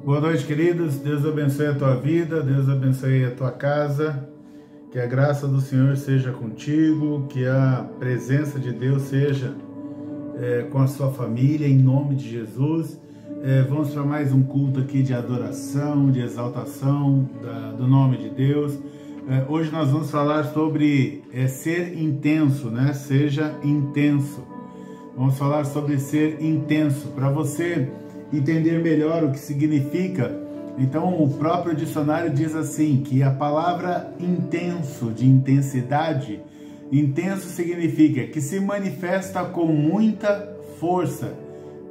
Boa noite, queridos. Deus abençoe a tua vida, Deus abençoe a tua casa, que a graça do Senhor seja contigo, que a presença de Deus seja com a sua família, em nome de Jesus. Vamos para mais um culto aqui de adoração, de exaltação do nome de Deus. Hoje nós vamos falar sobre ser intenso, né? Seja intenso. Vamos falar sobre ser intenso, para você entender melhor o que significa. Então, o próprio dicionário diz assim, que a palavra intenso, de intensidade, intenso significa que se manifesta com muita força,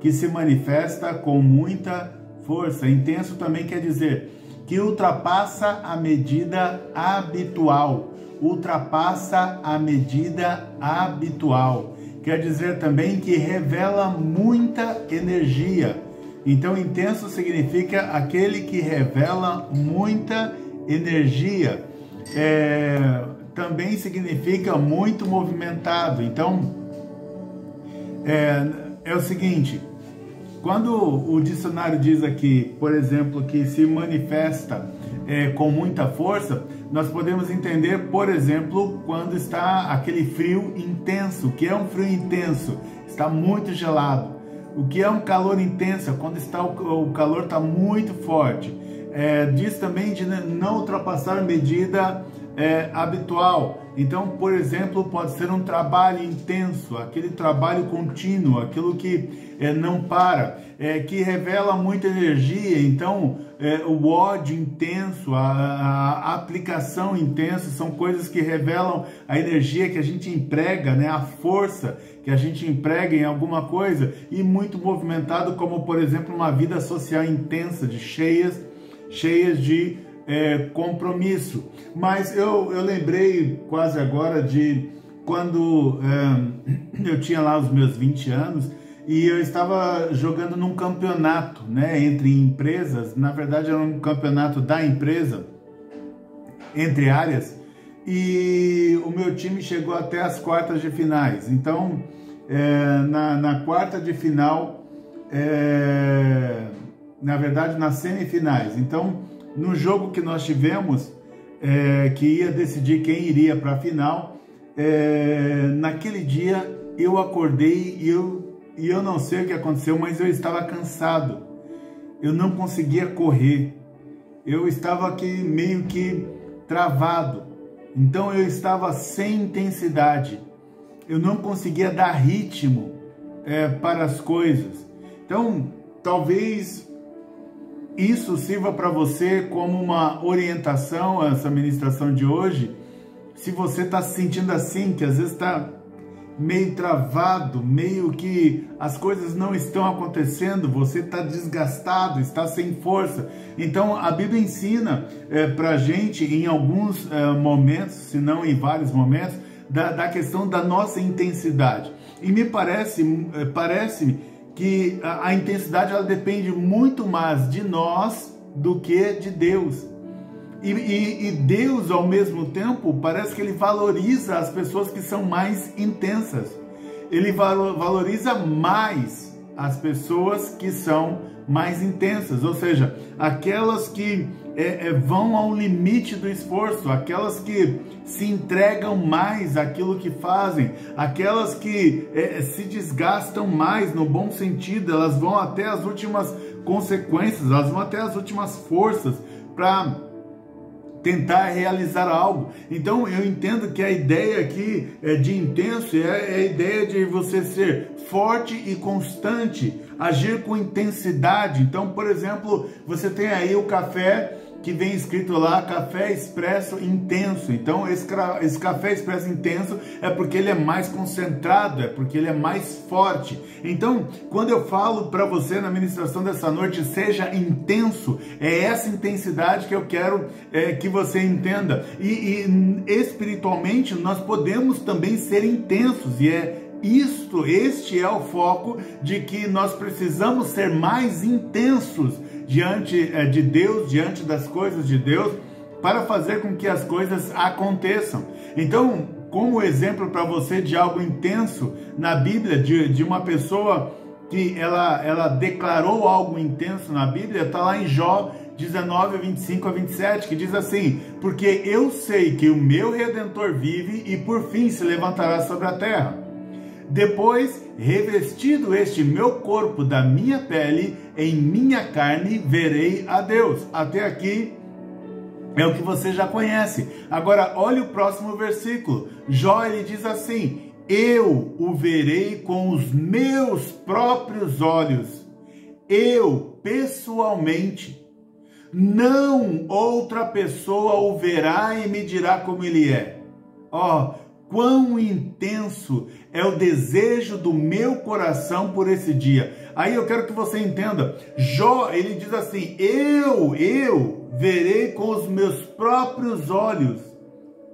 que se manifesta com muita força. Intenso também quer dizer que ultrapassa a medida habitual, ultrapassa a medida habitual. Quer dizer também que revela muita energia. Então, intenso significa aquele que revela muita energia. Também significa muito movimentado. Então, é o seguinte, quando o dicionário diz aqui, por exemplo, que se manifesta com muita força, nós podemos entender, por exemplo, quando está aquele frio intenso. O que é um frio intenso? Está muito gelado. O que é um calor intenso? Quando o calor está muito forte. Diz também de não ultrapassar a medida habitual. Então, por exemplo, pode ser um trabalho intenso, aquele trabalho contínuo, aquilo que não para, que revela muita energia. Então, o ódio intenso, a aplicação intensa são coisas que revelam a energia que a gente emprega, né? A força que a gente emprega em alguma coisa, e muito movimentado, como por exemplo uma vida social intensa, cheias de compromisso. Mas eu lembrei quase agora de quando eu tinha lá os meus 20 anos e eu estava jogando num campeonato, né, entre empresas. Na verdade era um campeonato da empresa, entre áreas, e o meu time chegou até as quartas de finais. Então na quarta de final, na verdade nas semifinais. Então, no jogo que nós tivemos, que ia decidir quem iria para a final, naquele dia eu acordei e eu não sei o que aconteceu, mas eu estava cansado. Eu não conseguia correr. Eu estava aqui meio que travado. Então eu estava sem intensidade. Eu não conseguia dar ritmo para as coisas. Então, talvez isso sirva para você como uma orientação, essa ministração de hoje. Se você está se sentindo assim, que às vezes está meio travado, meio que as coisas não estão acontecendo, você está desgastado, está sem força. Então a Bíblia ensina para a gente em alguns momentos, se não em vários momentos, da questão da nossa intensidade. E me parece que a intensidade ela depende muito mais de nós do que de Deus. E Deus, ao mesmo tempo, parece que Ele valoriza as pessoas que são mais intensas. Ele valoriza mais as pessoas que são mais intensas, ou seja, aquelas que vão ao limite do esforço, aquelas que se entregam mais àquilo que fazem, aquelas que se desgastam mais no bom sentido, elas vão até as últimas consequências, elas vão até as últimas forças para tentar realizar algo. Então eu entendo que a ideia aqui de intenso é a ideia de você ser forte e constante, agir com intensidade. Então, por exemplo, você tem aí o café que vem escrito lá, café expresso intenso. Então esse café expresso intenso é porque ele é mais concentrado, é porque ele é mais forte. Então, quando eu falo para você na ministração dessa noite, seja intenso, é essa intensidade que eu quero que você entenda. E espiritualmente nós podemos também ser intensos, e este é o foco de que nós precisamos ser mais intensos diante de Deus, diante das coisas de Deus, para fazer com que as coisas aconteçam. Então, como exemplo para você de algo intenso na Bíblia, de uma pessoa que ela declarou algo intenso na Bíblia, está lá em Jó 19, 25 a 27, que diz assim: porque eu sei que o meu Redentor vive e por fim se levantará sobre a terra. Depois, revestido este meu corpo da minha pele, em minha carne verei a Deus. Até aqui é o que você já conhece. Agora, olha o próximo versículo. Jó, ele diz assim: eu o verei com os meus próprios olhos, eu pessoalmente. Não outra pessoa o verá e me dirá como ele é. Ó, quão intenso é o desejo do meu coração por esse dia. Aí eu quero que você entenda. Jó, ele diz assim: eu verei com os meus próprios olhos.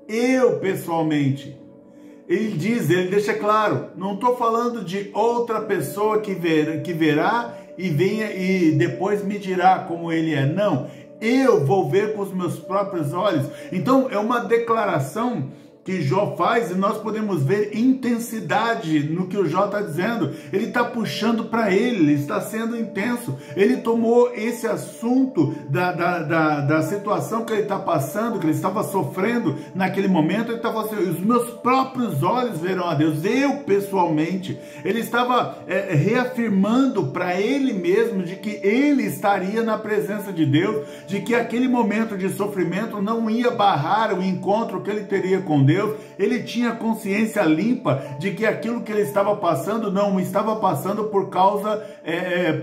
Eu pessoalmente. Ele diz, ele deixa claro, não estou falando de outra pessoa que verá e venha e depois me dirá como ele é. Não, eu vou ver com os meus próprios olhos. Então é uma declaração que Jó faz, e nós podemos ver intensidade no que o Jó está dizendo. Ele está puxando para ele está sendo intenso. Ele tomou esse assunto da situação que ele está passando, que ele estava sofrendo naquele momento. Ele estava assim: os meus próprios olhos verão a Deus, eu pessoalmente. Ele estava reafirmando para ele mesmo de que ele estaria na presença de Deus, de que aquele momento de sofrimento não ia barrar o encontro que ele teria com Deus. Ele tinha consciência limpa de que aquilo que ele estava passando não estava passando por causa,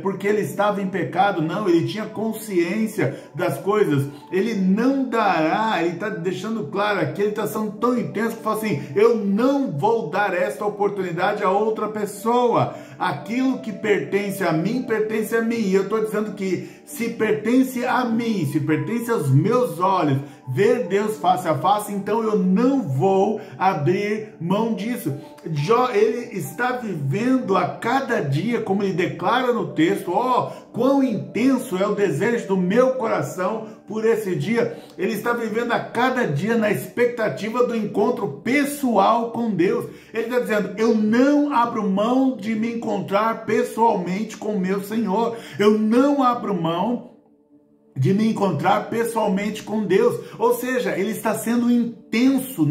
porque ele estava em pecado, não, ele tinha consciência das coisas. Ele não dará, ele está deixando claro aqui, ele está sendo tão intenso que fala assim: eu não vou dar esta oportunidade a outra pessoa. Aquilo que pertence a mim, pertence a mim. E eu estou dizendo que se pertence a mim, se pertence aos meus olhos, ver Deus face a face, então eu não vou abrir mão disso. Jó, ele está vivendo a cada dia, como ele declara no texto: ó, quão intenso é o desejo do meu coração por esse dia. Ele está vivendo a cada dia na expectativa do encontro pessoal com Deus. Ele está dizendo: eu não abro mão de me encontrar pessoalmente com o meu Senhor. Eu não abro mão de me encontrar pessoalmente com Deus. Ou seja, ele está sendo intenso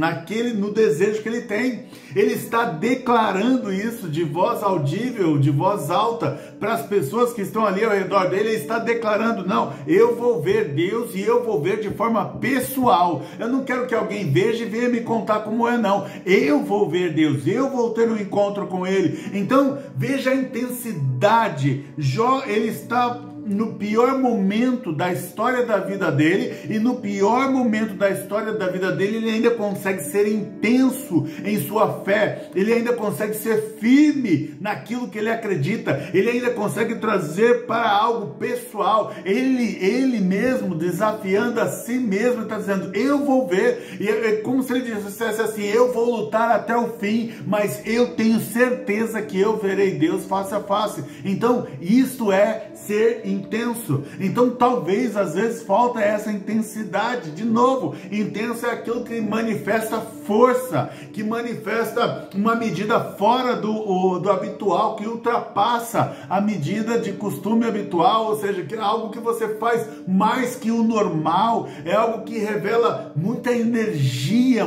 no desejo que ele tem. Ele está declarando isso de voz audível, de voz alta, para as pessoas que estão ali ao redor dele. Ele está declarando: não, eu vou ver Deus e eu vou ver de forma pessoal. Eu não quero que alguém veja e venha me contar como é, não. Eu vou ver Deus, eu vou ter um encontro com ele. Então, veja a intensidade. Jó, ele está no pior momento da história da vida dele, e no pior momento da história da vida dele, ele ainda consegue ser intenso em sua fé, ele ainda consegue ser firme naquilo que ele acredita, ele ainda consegue trazer para algo pessoal, ele mesmo desafiando a si mesmo, está dizendo: eu vou ver, e é como se ele dissesse assim: eu vou lutar até o fim, mas eu tenho certeza que eu verei Deus face a face. Então, isto é ser intenso. Então, talvez, às vezes, falta essa intensidade. De novo, intenso é aquilo que manifesta força, que manifesta uma medida fora do habitual, que ultrapassa a medida de costume habitual, ou seja, que é algo que você faz mais que o normal, é algo que revela muita energia,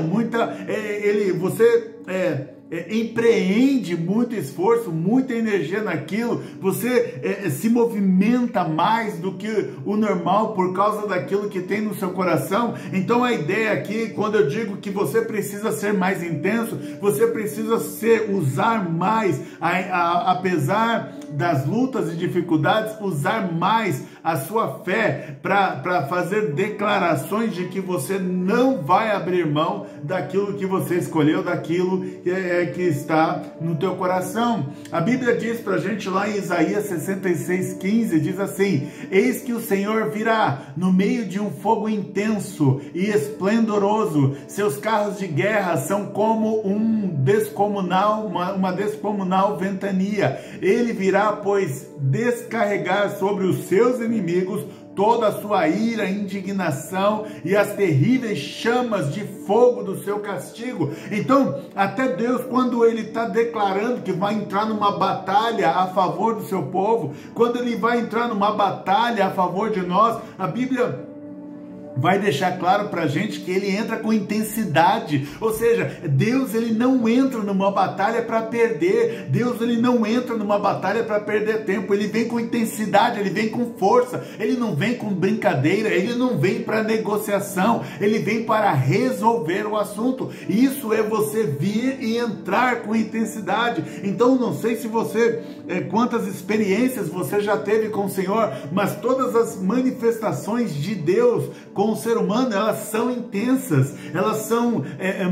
você empreende muito esforço, muita energia naquilo, você se movimenta mais do que o normal por causa daquilo que tem no seu coração. Então a ideia aqui, quando eu digo que você precisa ser mais intenso, você precisa usar mais, apesar das lutas e dificuldades, usar mais a sua fé para fazer declarações de que você não vai abrir mão daquilo que você escolheu, daquilo que está no teu coração. A Bíblia diz para a gente lá em Isaías 66:15, diz assim: eis que o Senhor virá no meio de um fogo intenso e esplendoroso, seus carros de guerra são como uma descomunal ventania. Ele virá, pois, descarregar sobre os seus inimigos toda a sua ira, indignação e as terríveis chamas de fogo do seu castigo. Então, até Deus, quando ele está declarando que vai entrar numa batalha a favor do seu povo, quando ele vai entrar numa batalha a favor de nós, a Bíblia vai deixar claro para a gente que ele entra com intensidade, ou seja, Deus ele não entra numa batalha para perder, Deus ele não entra numa batalha para perder tempo, ele vem com intensidade, ele vem com força, ele não vem com brincadeira, ele não vem para negociação, ele vem para resolver o assunto. Isso é você vir e entrar com intensidade. Então não sei se você, quantas experiências você já teve com o Senhor, mas todas as manifestações de Deus com o ser humano, elas são intensas, elas são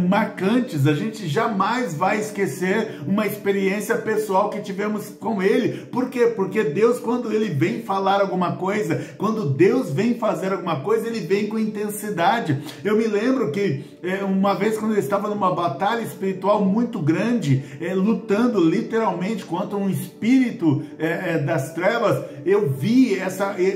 marcantes. A gente jamais vai esquecer uma experiência pessoal que tivemos com ele. Por quê? Porque Deus, quando ele vem falar alguma coisa, quando Deus vem fazer alguma coisa, ele vem com intensidade. Eu me lembro que uma vez, quando eu estava numa batalha espiritual muito grande, lutando literalmente contra um espírito das trevas, eu vi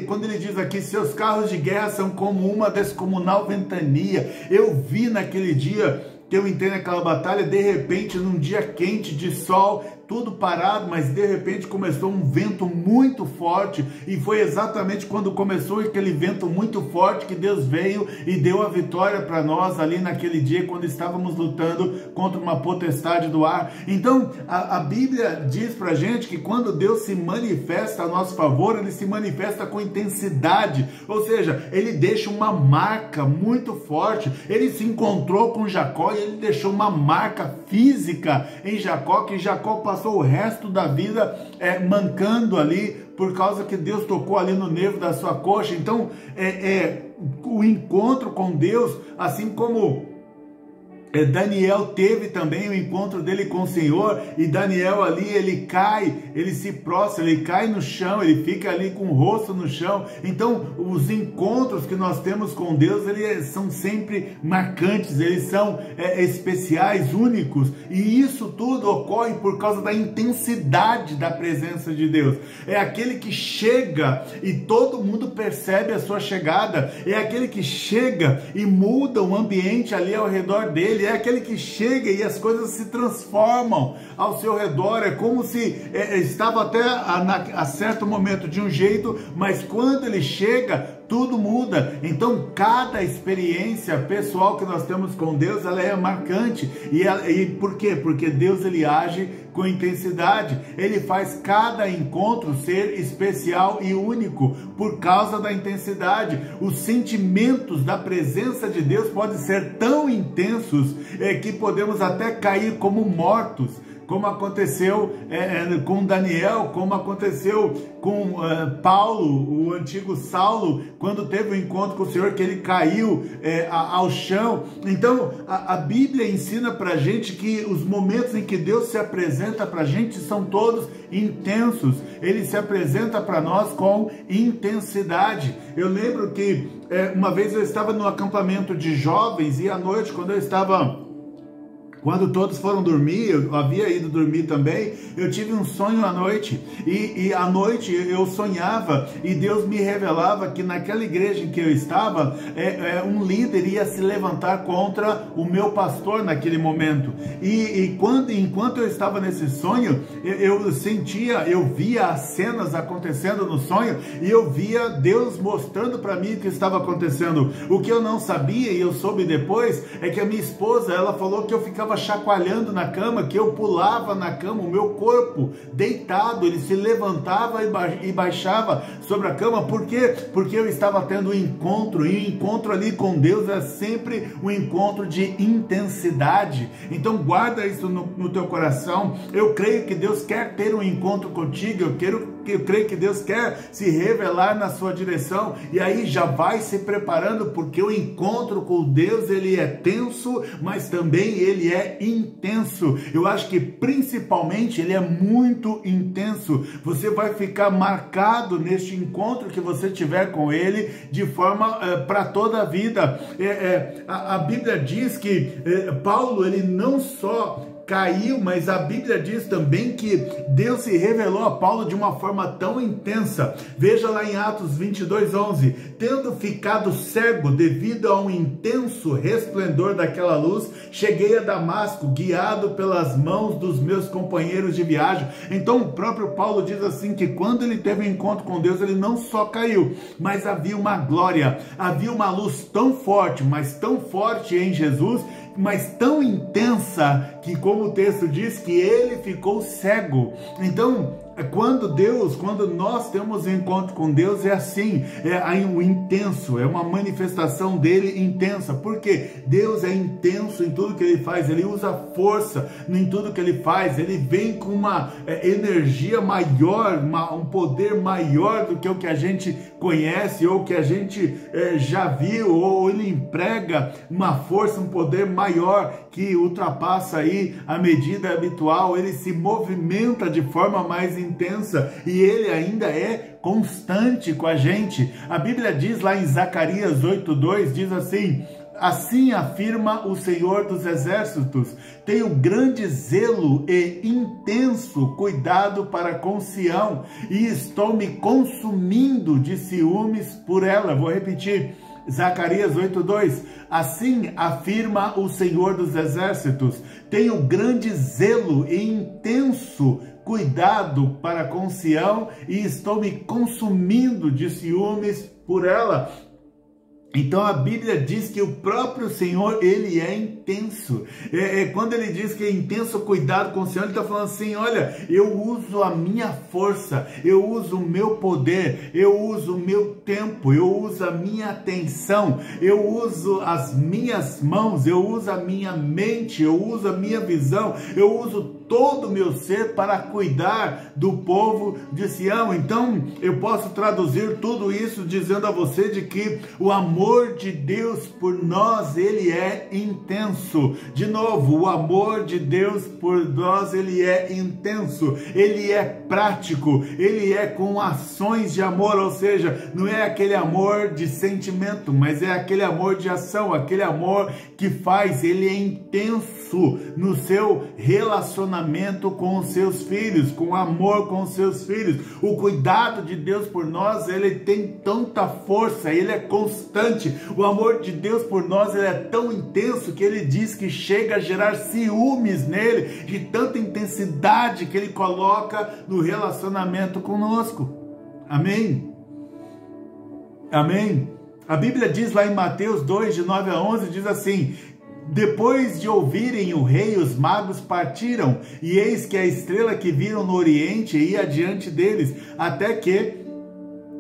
quando ele diz aqui, seus carros de guerra são como uma descomunal ventania. Eu vi naquele dia que eu entrei naquela batalha, de repente, num dia quente de sol, tudo parado, mas de repente começou um vento muito forte, e foi exatamente quando começou aquele vento muito forte que Deus veio e deu a vitória para nós ali naquele dia, quando estávamos lutando contra uma potestade do ar. Então a Bíblia diz pra gente que quando Deus se manifesta a nosso favor, ele se manifesta com intensidade, ou seja, ele deixa uma marca muito forte. Ele se encontrou com Jacó e ele deixou uma marca física em Jacó, que Jacó passou o resto da vida mancando ali, por causa que Deus tocou ali no nervo da sua coxa. Então, o encontro com Deus, assim como Daniel teve também o encontro dele com o Senhor, e Daniel ali, ele cai, ele se prostra, ele cai no chão, ele fica ali com o rosto no chão. Então, os encontros que nós temos com Deus, eles são sempre marcantes, eles são especiais, únicos, e isso tudo ocorre por causa da intensidade da presença de Deus. É aquele que chega e todo mundo percebe a sua chegada, é aquele que chega e muda o ambiente ali ao redor dele, é aquele que chega e as coisas se transformam ao seu redor. É como se estava até a certo momento de um jeito, mas quando ele chega, tudo muda. Então, cada experiência pessoal que nós temos com Deus, ela é marcante. E por quê? Porque Deus, ele age com intensidade. Ele faz cada encontro ser especial e único por causa da intensidade. Os sentimentos da presença de Deus podem ser tão intensos que podemos até cair como mortos, como aconteceu com Daniel, como aconteceu com Paulo, o antigo Saulo, quando teve um encontro com o Senhor, que ele caiu ao chão. Então, a Bíblia ensina pra gente que os momentos em que Deus se apresenta pra gente são todos intensos. Ele se apresenta para nós com intensidade. Eu lembro que uma vez eu estava no acampamento de jovens, e à noite, quando todos foram dormir, eu havia ido dormir também, eu tive um sonho à noite, e à noite eu sonhava, e Deus me revelava que naquela igreja em que eu estava, um líder ia se levantar contra o meu pastor naquele momento, enquanto eu estava nesse sonho, eu via as cenas acontecendo no sonho, e eu via Deus mostrando para mim o que estava acontecendo. O que eu não sabia, e eu soube depois, é que a minha esposa, ela falou que eu ficava chacoalhando na cama, que eu pulava na cama, o meu corpo deitado, ele se levantava e baixava sobre a cama. Por quê? Porque eu estava tendo um encontro, e o encontro ali com Deus é sempre um encontro de intensidade. Então guarda isso no teu coração. Eu creio que Deus quer ter um encontro contigo, eu creio que Deus quer se revelar na sua direção, e aí já vai se preparando, porque o encontro com Deus, ele é tenso, mas também ele é intenso. Eu acho que principalmente ele é muito intenso. Você vai ficar marcado neste encontro que você tiver com ele, de forma para toda a vida. A Bíblia diz que Paulo, ele não só caiu, mas a Bíblia diz também que Deus se revelou a Paulo de uma forma tão intensa. Veja lá em Atos 22:11, tendo ficado cego devido a um intenso resplendor daquela luz, cheguei a Damasco, guiado pelas mãos dos meus companheiros de viagem. Então o próprio Paulo diz assim, que quando ele teve um encontro com Deus, ele não só caiu, mas havia uma glória, havia uma luz tão forte, mas tão forte em Jesus, mas tão intensa, que como o texto diz, que ele ficou cego. Então, quando nós temos um encontro com Deus, é assim, é um intenso, é uma manifestação dele intensa, porque Deus é intenso em tudo que ele faz, ele usa força em tudo que ele faz, ele vem com uma energia maior, um poder maior do que o que a gente conhece, ou que a gente já viu, ou ele emprega uma força, um poder maior, que ultrapassa aí a medida habitual, ele se movimenta de forma mais intensa, e ele ainda é constante com a gente. A Bíblia diz lá em Zacarias 8:2, diz assim: assim afirma o Senhor dos Exércitos, tenho grande zelo e intenso cuidado para com Sião, e estou me consumindo de ciúmes por ela. Vou repetir, Zacarias 8:2, assim afirma o Senhor dos Exércitos, tenho grande zelo e intenso cuidado para com Sião, e estou me consumindo de ciúmes por ela. Então a Bíblia diz que o próprio Senhor, ele é intenso. Quando ele diz que é intenso cuidado com o Senhor, ele está falando assim, olha, eu uso a minha força, eu uso o meu poder, eu uso o meu tempo, eu uso a minha atenção, eu uso as minhas mãos, eu uso a minha mente, eu uso a minha visão, eu uso todo o meu ser para cuidar do povo de Sião. Então eu posso traduzir tudo isso dizendo a você de que o amor de Deus por nós, ele é intenso. De novo, o amor de Deus por nós, ele é intenso, ele é prático, ele é com ações de amor, ou seja, não é aquele amor de sentimento, mas é aquele amor de ação, aquele amor que faz, ele é intenso no seu relacionamento com os seus filhos, com amor com os seus filhos. O cuidado de Deus por nós, ele tem tanta força, ele é constante. O amor de Deus por nós, ele é tão intenso que ele diz que chega a gerar ciúmes nele, de tanta intensidade que ele coloca no relacionamento conosco. Amém? Amém? A Bíblia diz lá em Mateus 2, de 9 a 11, diz assim: depois de ouvirem o rei, os magos partiram, e eis que a estrela que viram no oriente ia adiante deles, até que,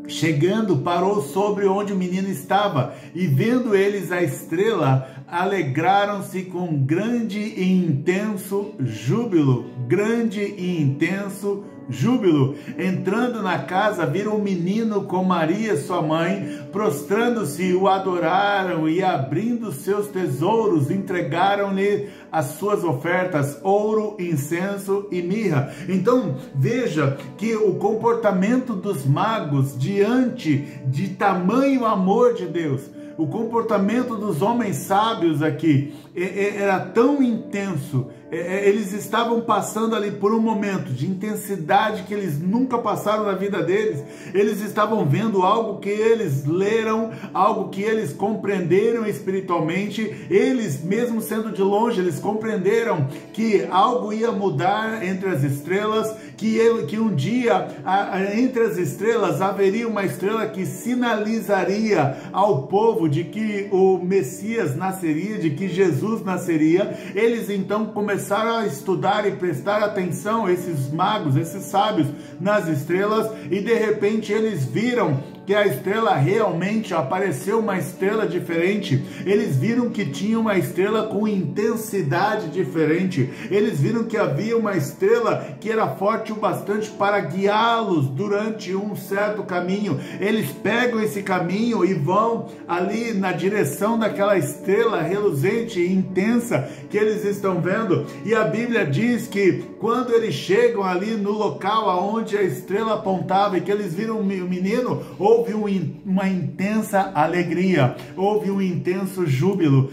chegando, parou sobre onde o menino estava, e vendo eles a estrela, alegraram-se com grande e intenso júbilo. Grande e intenso júbilo. Entrando na casa, viram o menino com Maria, sua mãe, prostrando-se, o adoraram, e abrindo seus tesouros, entregaram-lhe as suas ofertas, ouro, incenso e mirra. Então veja que o comportamento dos magos diante de tamanho amor de Deus, o comportamento dos homens sábios aqui era tão intenso, eles estavam passando ali por um momento de intensidade que eles nunca passaram na vida deles. Eles estavam vendo algo que eles leram, algo que eles compreenderam espiritualmente. Eles, mesmo sendo de longe, eles compreenderam que algo ia mudar entre as estrelas, que um dia entre as estrelas haveria uma estrela que sinalizaria ao povo de que o Messias nasceria, de que Jesus nasceria. Eles então começaram a estudar e prestar atenção, esses magos, esses sábios, nas estrelas, e de repente eles viram que a estrela realmente apareceu, uma estrela diferente. Eles viram que tinha uma estrela com intensidade diferente. Eles viram que havia uma estrela que era forte o bastante para guiá-los durante um certo caminho. Eles pegam esse caminho e vão ali na direção daquela estrela reluzente e intensa que eles estão vendo. E a Bíblia diz que quando eles chegam ali no local aonde a estrela apontava e que eles viram o menino, houve uma intensa alegria, houve um intenso júbilo.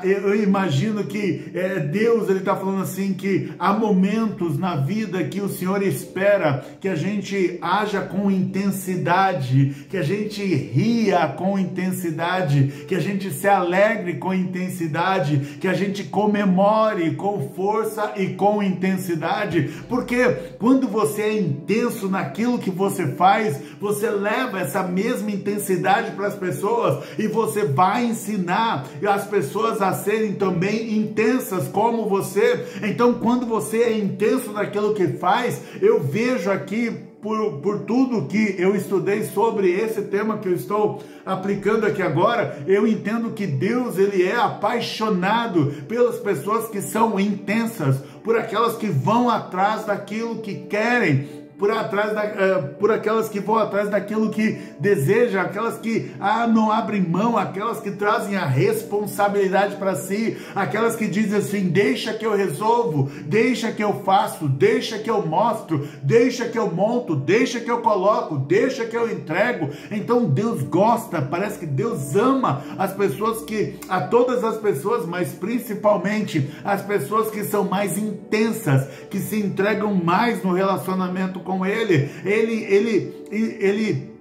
Eu imagino que Deus, ele está falando assim, que há momentos na vida que o Senhor espera que a gente haja com intensidade, que a gente ria com intensidade, que a gente se alegre com intensidade, que a gente comemore com força e com intensidade, porque quando você é intenso naquilo que você faz, você leva essa mesma intensidade para as pessoas e você vai ensinar as pessoas a serem também intensas como você. Então, quando você é intenso naquilo que faz, eu vejo aqui, por tudo que eu estudei sobre esse tema que eu estou aplicando aqui agora, eu entendo que Deus, ele é apaixonado pelas pessoas que são intensas, por aquelas que vão atrás daquilo que querem, por aquelas que vão atrás daquilo que desejam, aquelas que não abrem mão, aquelas que trazem a responsabilidade para si, aquelas que dizem assim: deixa que eu resolvo, deixa que eu faço, deixa que eu mostro, deixa que eu monto, deixa que eu coloco, deixa que eu entrego. Então Deus gosta, parece que Deus ama a todas as pessoas, mas principalmente as pessoas que são mais intensas, que se entregam mais no relacionamento com ele. Ele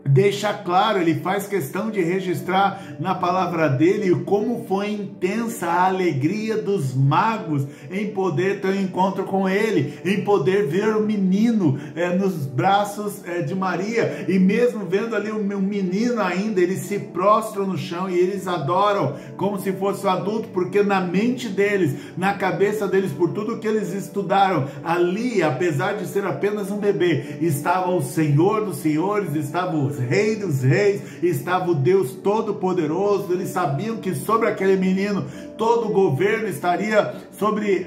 deixa claro, ele faz questão de registrar na palavra dele como foi intensa a alegria dos magos em poder ter um encontro com ele, em poder ver o menino nos braços de Maria, e mesmo vendo ali o menino ainda, eles se prostram no chão e eles adoram como se fosse um adulto, porque na mente deles, na cabeça deles, por tudo que eles estudaram, ali, apesar de ser apenas um bebê, estava o Senhor dos Senhores, estava o Rei dos Reis, estava o Deus Todo-Poderoso. Eles sabiam que sobre aquele menino todo o governo estaria sobre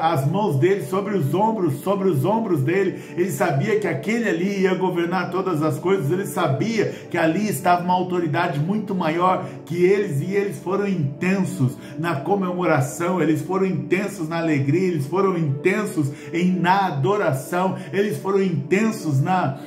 as mãos dele, sobre os ombros dele. Ele sabia que aquele ali ia governar todas as coisas. Ele sabia que ali estava uma autoridade muito maior que eles, e eles foram intensos na comemoração, eles foram intensos na alegria, eles foram intensos na adoração, eles foram intensos na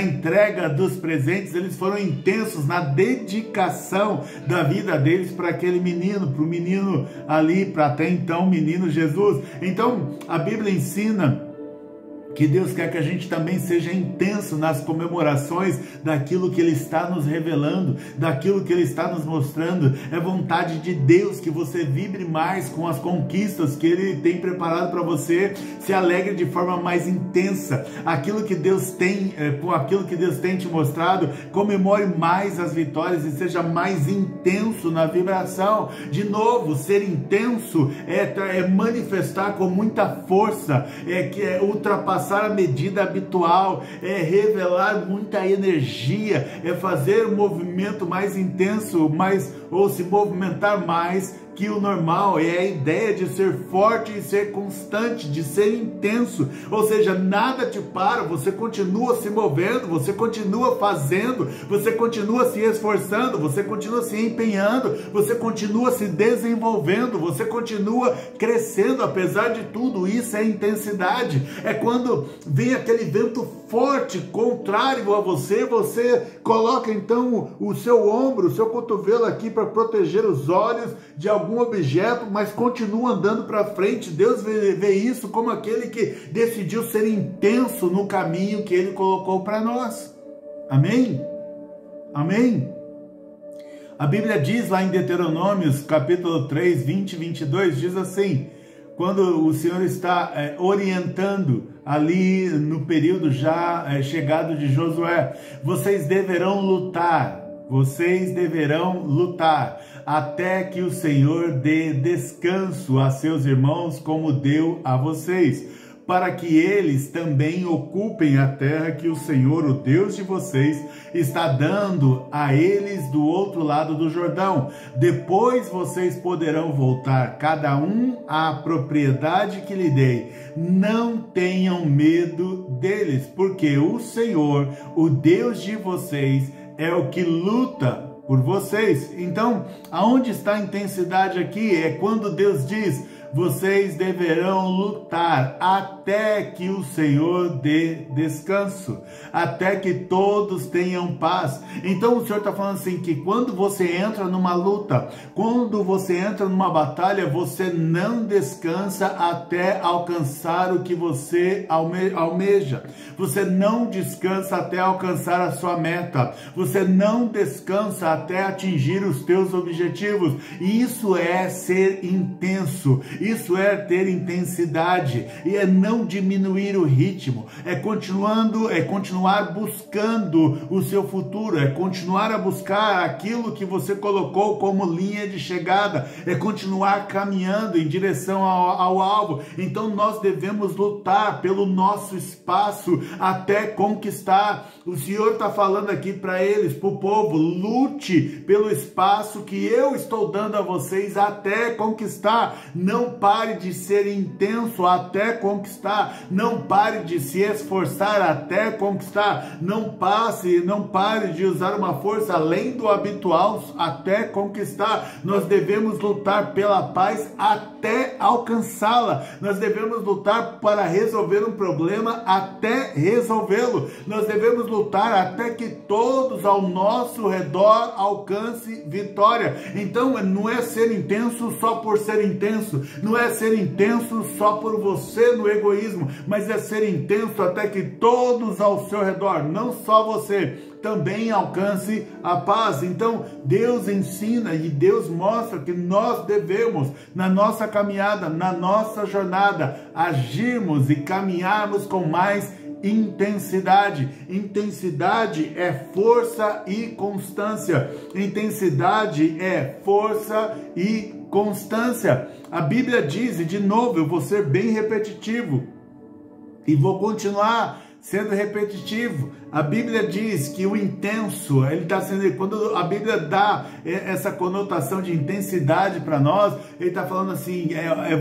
entrega dos presentes, eles foram intensos na dedicação da vida deles para aquele menino, para o menino ali, para até então menino Jesus. Então a Bíblia ensina que Deus quer que a gente também seja intenso nas comemorações daquilo que Ele está nos revelando, daquilo que Ele está nos mostrando. É vontade de Deus que você vibre mais com as conquistas que Ele tem preparado para você, se alegre de forma mais intensa. Aquilo que Deus tem, com aquilo que Deus tem te mostrado, comemore mais as vitórias e seja mais intenso na vibração. De novo, ser intenso é manifestar com muita força, é ultrapassar a medida habitual, é revelar muita energia, é fazer um movimento mais intenso, ou se movimentar mais que o normal. É a ideia de ser forte e ser constante, de ser intenso, ou seja, nada te para, você continua se movendo, você continua fazendo, você continua se esforçando, você continua se empenhando, você continua se desenvolvendo, você continua crescendo. Apesar de tudo isso, é intensidade. É quando vem aquele vento forte, contrário a você, você coloca então o seu ombro, o seu cotovelo aqui para proteger os olhos de algum objeto, mas continua andando para frente. Deus vê isso como aquele que decidiu ser intenso no caminho que Ele colocou para nós. Amém? Amém? A Bíblia diz lá em Deuteronômios, capítulo 3, 20 e 22, diz assim: quando o Senhor está orientando ali no período já chegado de Josué, vocês deverão lutar até que o Senhor dê descanso a seus irmãos como deu a vocês, para que eles também ocupem a terra que o Senhor, o Deus de vocês, está dando a eles do outro lado do Jordão. Depois vocês poderão voltar, cada um à propriedade que lhe dei. Não tenham medo deles, porque o Senhor, o Deus de vocês, é o que luta por vocês. Então, aonde está a intensidade aqui? É quando Deus diz: vocês deverão lutar até que o Senhor dê descanso, até que todos tenham paz. Então o Senhor está falando assim, que quando você entra numa luta, quando você entra numa batalha, você não descansa até alcançar o que você almeja. Você não descansa até alcançar a sua meta. Você não descansa até atingir os teus objetivos. E isso é ser intenso. Isso é ter intensidade, e é não diminuir o ritmo, é continuar buscando o seu futuro, é continuar a buscar aquilo que você colocou como linha de chegada, é continuar caminhando em direção ao alvo. Então nós devemos lutar pelo nosso espaço até conquistar. O Senhor está falando aqui para eles, para o povo: lute pelo espaço que eu estou dando a vocês até conquistar. Não pare de ser intenso até conquistar. Não pare de se esforçar até conquistar. Não pare de usar uma força além do habitual até conquistar. Nós devemos lutar pela paz até alcançá-la. Nós devemos lutar para resolver um problema até resolvê-lo. Nós devemos lutar até que todos ao nosso redor alcancem vitória. Então não é ser intenso só por ser intenso, não é ser intenso só por você no egoísmo, mas é ser intenso até que todos ao seu redor, não só você, também alcance a paz. Então Deus ensina e Deus mostra que nós devemos, na nossa caminhada, na nossa jornada, agirmos e caminharmos com mais intensidade. Intensidade é força e constância. Intensidade é força e constância. A Bíblia diz, e de novo eu vou ser bem repetitivo e vou continuar sendo repetitivo. A Bíblia diz que o intenso, ele está sendo, quando a Bíblia dá essa conotação de intensidade para nós, ele está falando assim,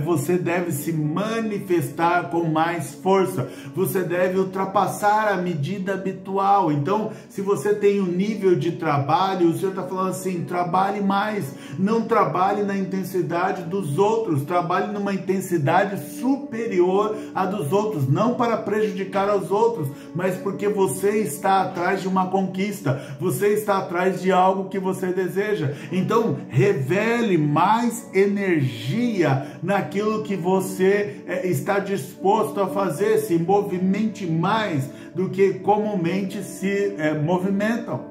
você deve se manifestar com mais força, você deve ultrapassar a medida habitual. Então, se você tem um nível de trabalho, o Senhor está falando assim, trabalhe mais, não trabalhe na intensidade dos outros, trabalhe numa intensidade superior à dos outros, não para prejudicar aos outros, mas porque você está atrás de uma conquista, você está atrás de algo que você deseja. Então, revele mais energia naquilo que você está disposto a fazer, se movimente mais do que comumente se movimentam.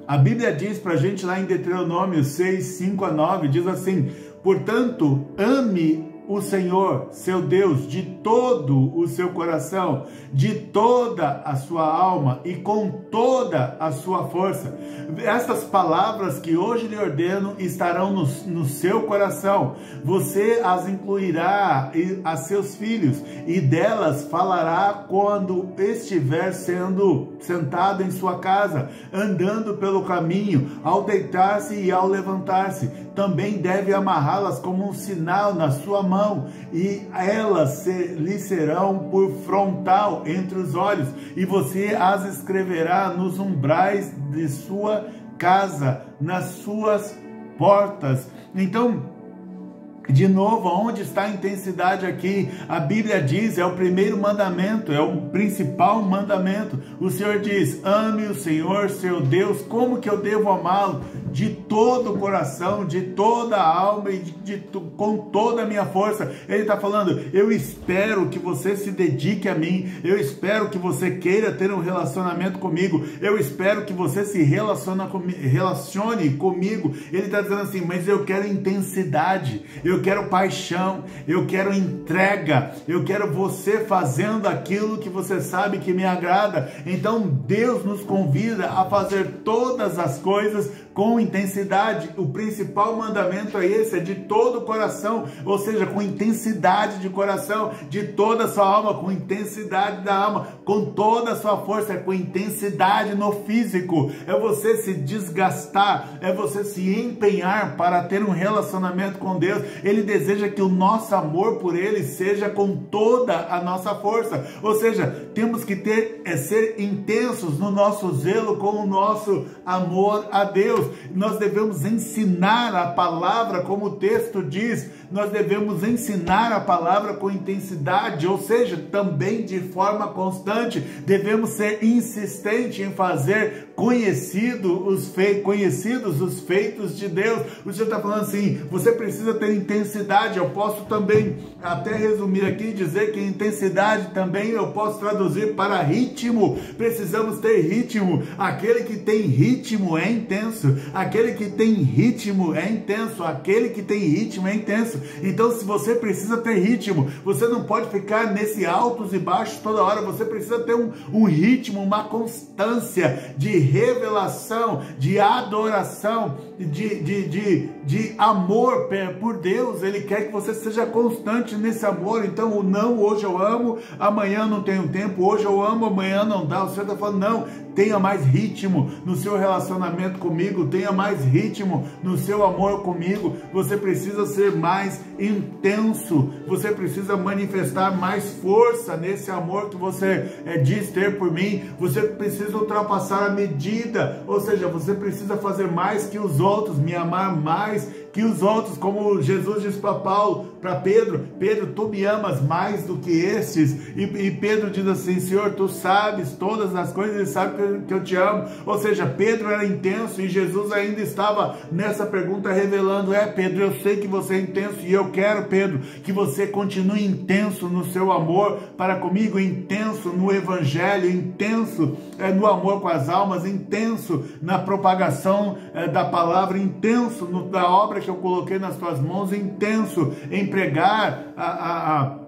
A Bíblia diz para a gente lá em Deuteronômio 6, 5 a 9, diz assim: portanto, ame o Senhor, seu Deus, de todo o seu coração, de toda a sua alma e com toda a sua força. Essas palavras que hoje lhe ordeno estarão no seu coração. Você as incluirá a seus filhos e delas falará quando estiver sentado em sua casa, andando pelo caminho, ao deitar-se e ao levantar-se. Também deve amarrá-las como um sinal na sua mão, e elas lhe serão por frontal entre os olhos, e você as escreverá nos umbrais de sua casa, nas suas portas. Então, de novo, onde está a intensidade aqui? A Bíblia diz, é o primeiro mandamento, é o principal mandamento. O Senhor diz, ame o Senhor, seu Deus. Como que eu devo amá-lo? De todo o coração, de toda a alma e com toda a minha força. Ele está falando, eu espero que você se dedique a mim, eu espero que você queira ter um relacionamento comigo, eu espero que você se relacione comigo. Ele está dizendo assim, mas eu quero intensidade, eu quero paixão, eu quero entrega, eu quero você fazendo aquilo que você sabe que me agrada. Então Deus nos convida a fazer todas as coisas com intensidade. O principal mandamento é esse, é de todo o coração, ou seja, com intensidade de coração, de toda a sua alma, com intensidade da alma, com toda a sua força, com intensidade no físico. É você se desgastar, é você se empenhar para ter um relacionamento com Deus. Ele deseja que o nosso amor por Ele seja com toda a nossa força, ou seja, temos que ser intensos no nosso zelo com o nosso amor a Deus. Deus. Nós devemos ensinar a palavra, como o texto diz, nós devemos ensinar a palavra com intensidade, ou seja, também de forma constante. Devemos ser insistentes em fazer conhecidos os feitos de Deus. O Senhor está falando assim, você precisa ter intensidade. Eu posso também até resumir aqui e dizer que intensidade também eu posso traduzir para ritmo. Precisamos ter ritmo. Aquele que tem ritmo é intenso. Aquele que tem ritmo é intenso. Aquele que tem ritmo é intenso. Então, se você precisa ter ritmo, você não pode ficar nesse altos e baixos toda hora. Você precisa ter um ritmo, uma constância de revelação, de adoração, de amor por Deus. Ele quer que você seja constante nesse amor. Então, o não, hoje eu amo, amanhã não tenho tempo, hoje eu amo, amanhã não dá. O Senhor está falando, não, tenha mais ritmo no seu relacionamento comigo, tenha mais ritmo no seu amor comigo. Você precisa ser mais intenso, você precisa manifestar mais força nesse amor que você diz ter por mim. Você precisa ultrapassar a medida, ou seja, você precisa fazer mais que os outros, me amar mais que os outros, como Jesus diz para Paulo, para Pedro, Pedro, tu me amas mais do que estes, e Pedro diz assim, Senhor, tu sabes todas as coisas e sabe que eu te amo. Ou seja, Pedro era intenso e Jesus ainda estava nessa pergunta revelando, Pedro, eu sei que você é intenso e eu quero, Pedro, que você continue intenso no seu amor para comigo, intenso no evangelho, intenso no amor com as almas, intenso na propagação da palavra, intenso na obra que eu coloquei nas tuas mãos, intenso em pregar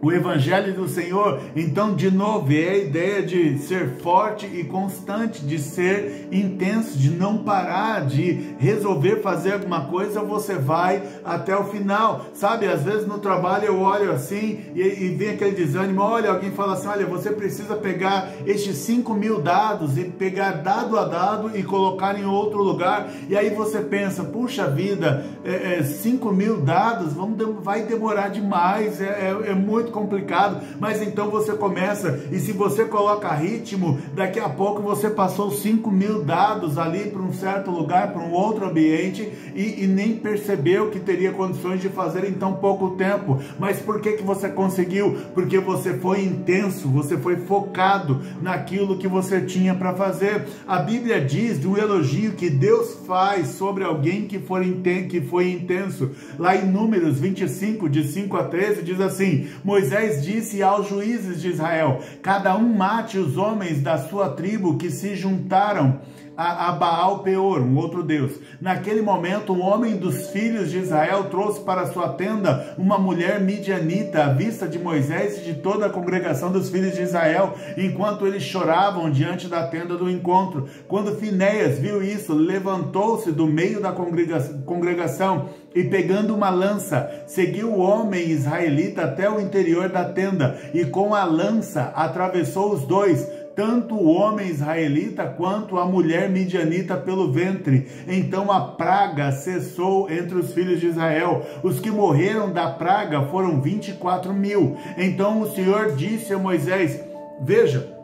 o evangelho do Senhor. Então, de novo, é a ideia de ser forte e constante, de ser intenso, de não parar, de resolver fazer alguma coisa, você vai até o final, sabe? Às vezes no trabalho eu olho assim e vem aquele desânimo. Olha, alguém fala assim, olha, você precisa pegar estes 5.000 dados e pegar dado a dado e colocar em outro lugar, e aí você pensa, puxa vida, 5.000 dados, vai demorar demais, é muito complicado. Mas então você começa, e se você coloca ritmo, daqui a pouco você passou 5.000 dados ali para um certo lugar, para um outro ambiente, e nem percebeu que teria condições de fazer em tão pouco tempo. Mas por que você conseguiu? Porque você foi intenso, você foi focado naquilo que você tinha para fazer. A Bíblia diz de um elogio que Deus faz sobre alguém que foi intenso. Lá em Números 25, de 5 a 13, diz assim, Moisés disse aos juízes de Israel, cada um mate os homens da sua tribo que se juntaram a Baal Peor, um outro deus. Naquele momento, um homem dos filhos de Israel trouxe para sua tenda uma mulher midianita, à vista de Moisés e de toda a congregação dos filhos de Israel, enquanto eles choravam diante da tenda do encontro. Quando Finéias viu isso, levantou-se do meio da congregação e, pegando uma lança, seguiu o homem israelita até o interior da tenda, e com a lança atravessou os dois, tanto o homem israelita quanto a mulher midianita pelo ventre. Então a praga cessou entre os filhos de Israel. Os que morreram da praga foram 24.000. Então o Senhor disse a Moisés, veja,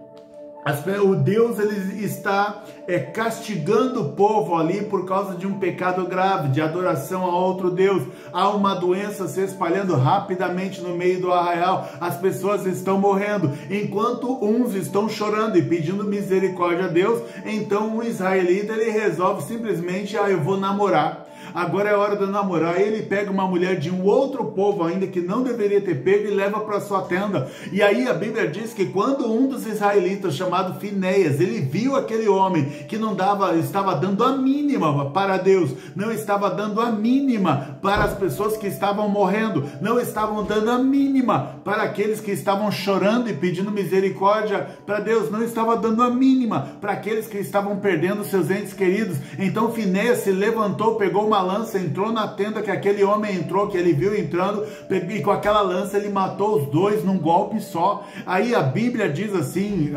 o Deus ele está castigando o povo ali por causa de um pecado grave, de adoração a outro Deus. Há uma doença se espalhando rapidamente no meio do arraial, as pessoas estão morrendo, enquanto uns estão chorando e pedindo misericórdia a Deus. Então o israelita ele resolve simplesmente, eu vou namorar. Agora é hora de namorar. Ele pega uma mulher de um outro povo ainda que não deveria ter pego e leva para sua tenda. E aí a Bíblia diz que quando um dos israelitas, chamado Finéias, ele viu aquele homem que estava dando a mínima para Deus, não estava dando a mínima para as pessoas que estavam morrendo, não estavam dando a mínima para aqueles que estavam chorando e pedindo misericórdia para Deus, não estava dando a mínima para aqueles que estavam perdendo seus entes queridos. Então Finéias se levantou, pegou uma lança, entrou na tenda que aquele homem entrou, que ele viu entrando, e com aquela lança ele matou os dois num golpe só. Aí a Bíblia diz assim,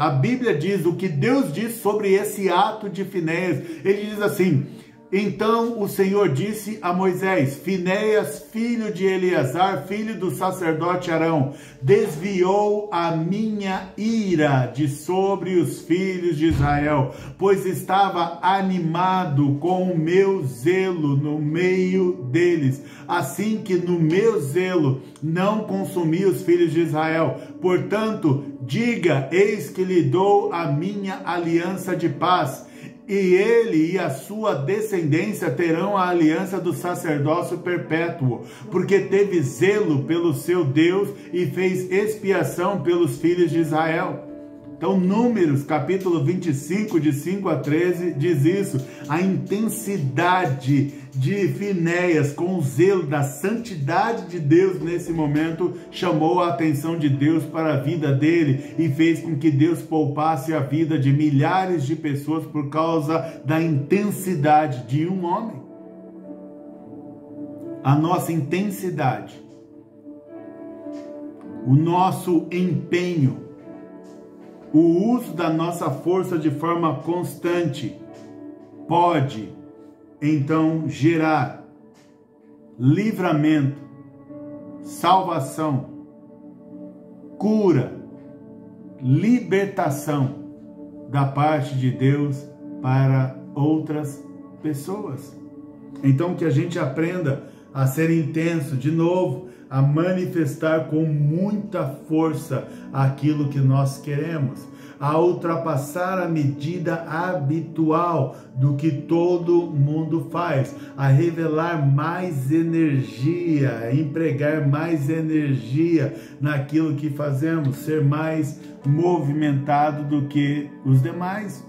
o que Deus diz sobre esse ato de Finéias, ele diz assim, Então o Senhor disse a Moisés: Finéias, filho de Eleazar, filho do sacerdote Arão, desviou a minha ira de sobre os filhos de Israel, pois estava animado com o meu zelo no meio deles, assim que no meu zelo não consumi os filhos de Israel. Portanto, diga: eis que lhe dou a minha aliança de paz, e ele e a sua descendência terão a aliança do sacerdócio perpétuo, porque teve zelo pelo seu Deus e fez expiação pelos filhos de Israel. Então, Números, capítulo 25, de 5 a 13, diz isso. A intensidade de Finéias com o zelo da santidade de Deus nesse momento chamou a atenção de Deus para a vida dele e fez com que Deus poupasse a vida de milhares de pessoas por causa da intensidade de um homem. A nossa intensidade, o nosso empenho, o uso da nossa força de forma constante pode, então, gerar livramento, salvação, cura, libertação da parte de Deus para outras pessoas. Então, que a gente aprenda a ser intenso, de novo, a manifestar com muita força aquilo que nós queremos, a ultrapassar a medida habitual do que todo mundo faz, a revelar mais energia, a empregar mais energia naquilo que fazemos, ser mais movimentado do que os demais.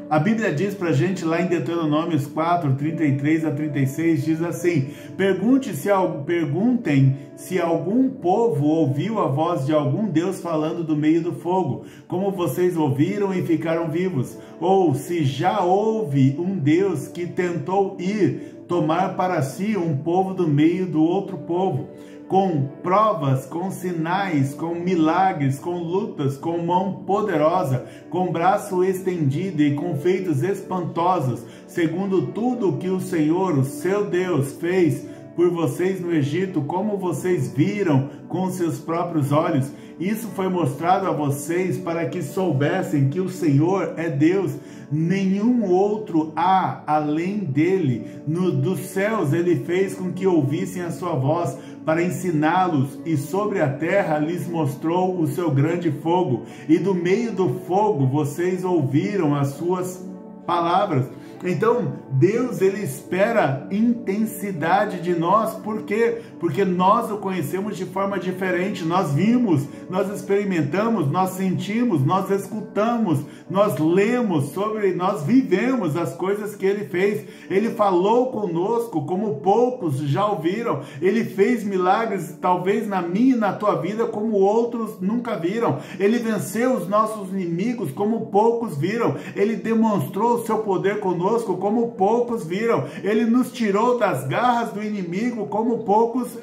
A Bíblia diz pra gente lá em Deuteronômio 4, 33 a 36, diz assim: perguntem se algum povo ouviu a voz de algum Deus falando do meio do fogo, como vocês ouviram e ficaram vivos, ou se já houve um Deus que tentou ir tomar para si um povo do meio do outro povo, com provas, com sinais, com milagres, com lutas, com mão poderosa, com braço estendido e com feitos espantosos, segundo tudo o que o Senhor, o seu Deus, fez por vocês no Egito, como vocês viram com seus próprios olhos. Isso foi mostrado a vocês para que soubessem que o Senhor é Deus, nenhum outro há além dele. Dos céus ele fez com que ouvissem a sua voz para ensiná-los, e sobre a terra lhes mostrou o seu grande fogo, e do meio do fogo vocês ouviram as suas palavras. Então, Deus, ele espera intensidade de nós. Por quê? Porque nós o conhecemos de forma diferente. Nós vimos, nós experimentamos, nós sentimos, nós escutamos, nós lemos sobre, nós vivemos as coisas que ele fez. Ele falou conosco como poucos já ouviram. Ele fez milagres, talvez na minha e na tua vida, como outros nunca viram. Ele venceu os nossos inimigos como poucos viram. Ele demonstrou o seu poder conosco como poucos viram. Ele nos tirou das garras do inimigo como poucos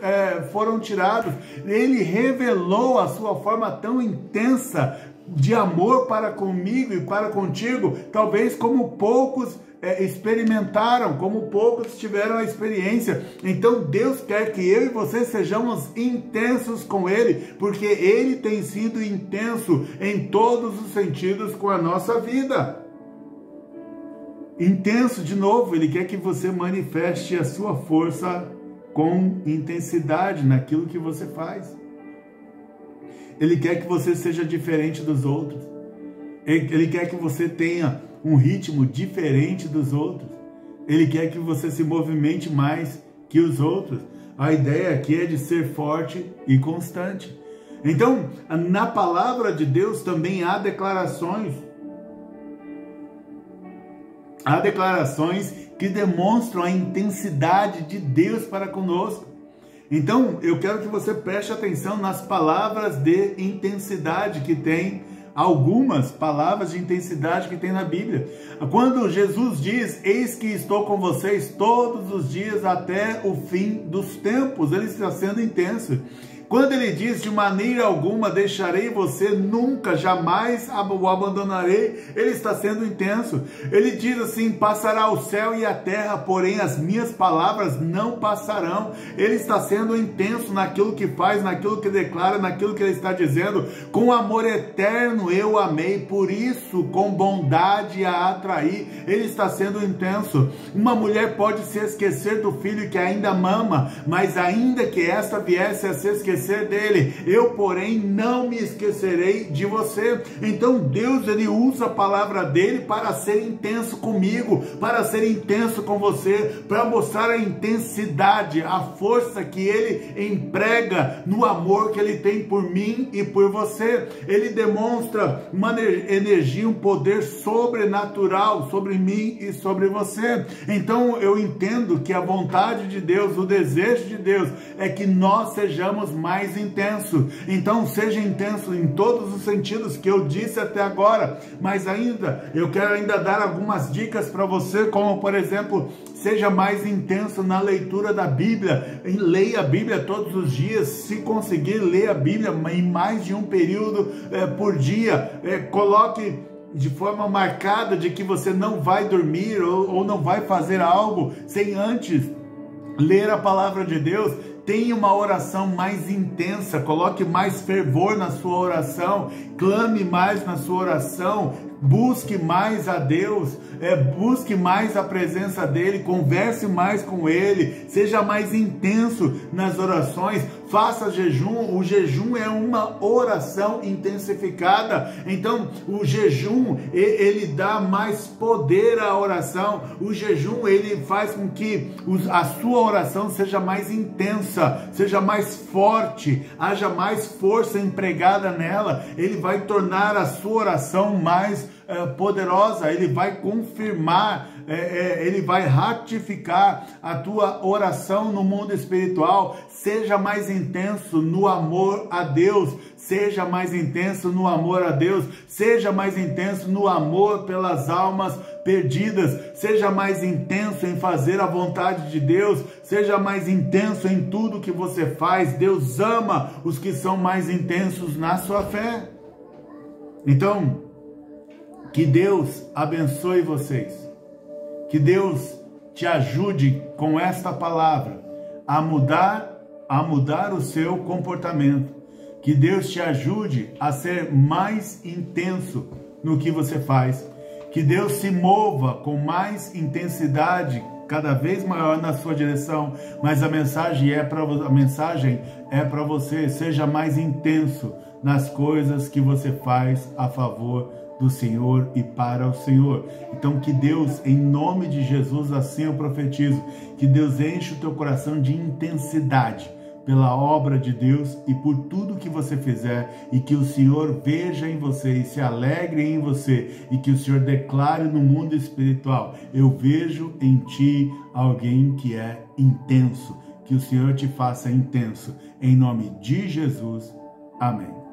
foram tirados. Ele revelou a sua forma tão intensa de amor para comigo e para contigo, talvez como poucos experimentaram, como poucos tiveram a experiência. Então Deus quer que eu e você sejamos intensos com Ele, porque Ele tem sido intenso em todos os sentidos com a nossa vida. Intenso, de novo, Ele quer que você manifeste a sua força com intensidade naquilo que você faz. Ele quer que você seja diferente dos outros. Ele quer que você tenha um ritmo diferente dos outros. Ele quer que você se movimente mais que os outros. A ideia aqui é de ser forte e constante. Então, na palavra de Deus também há declarações. Há declarações que demonstram a intensidade de Deus para conosco. Então, eu quero que você preste atenção nas palavras de intensidade que tem, algumas palavras de intensidade que tem na Bíblia. Quando Jesus diz: eis que estou com vocês todos os dias até o fim dos tempos, ele está sendo intenso. Quando ele diz, de maneira alguma deixarei você, nunca, jamais o abandonarei, ele está sendo intenso. Ele diz assim, passará o céu e a terra, porém as minhas palavras não passarão. Ele está sendo intenso naquilo que faz, naquilo que declara, naquilo que ele está dizendo. Com amor eterno eu amei, por isso com bondade a atraí. Ele está sendo intenso. Uma mulher pode se esquecer do filho que ainda mama, mas ainda que esta viesse a se esquecer dele, eu porém não me esquecerei de você. Então Deus, ele usa a palavra dele para ser intenso comigo, para ser intenso com você, para mostrar a intensidade, a força que ele emprega no amor que ele tem por mim e por você. Ele demonstra uma energia, um poder sobrenatural sobre mim e sobre você. Então eu entendo que a vontade de Deus, o desejo de Deus é que nós sejamos mais intensos. Então seja intenso em todos os sentidos que eu disse até agora, mas eu quero ainda dar algumas dicas para você, como por exemplo, seja mais intenso na leitura da Bíblia. Leia a Bíblia todos os dias, se conseguir ler a Bíblia em mais de um período por dia. Coloque de forma marcada de que você não vai dormir ou não vai fazer algo sem antes ler a palavra de Deus. Tenha uma oração mais intensa, coloque mais fervor na sua oração, clame mais na sua oração, busque mais a Deus, busque mais a presença dele, converse mais com ele, seja mais intenso nas orações, faça jejum. O jejum é uma oração intensificada. Então o jejum, ele dá mais poder à oração. O jejum, ele faz com que a sua oração seja mais intensa, seja mais forte, haja mais força empregada nela. Ele vai tornar a sua oração mais poderosa, ele vai confirmar, ele vai ratificar a tua oração no mundo espiritual. Seja mais intenso no amor a Deus, seja mais intenso no amor a Deus, seja mais intenso no amor pelas almas perdidas, seja mais intenso em fazer a vontade de Deus, seja mais intenso em tudo que você faz. Deus ama os que são mais intensos na sua fé. Então, que Deus abençoe vocês, que Deus te ajude com esta palavra a mudar o seu comportamento, que Deus te ajude a ser mais intenso no que você faz, que Deus se mova com mais intensidade, cada vez maior na sua direção. Mas a mensagem é para você, seja mais intenso nas coisas que você faz a favor do Senhor e para o Senhor. Então que Deus, em nome de Jesus, assim eu profetizo, que Deus enche o teu coração de intensidade pela obra de Deus e por tudo que você fizer, e que o Senhor veja em você e se alegre em você, e que o Senhor declare no mundo espiritual: eu vejo em ti alguém que é intenso. Que o Senhor te faça intenso, em nome de Jesus. Amém.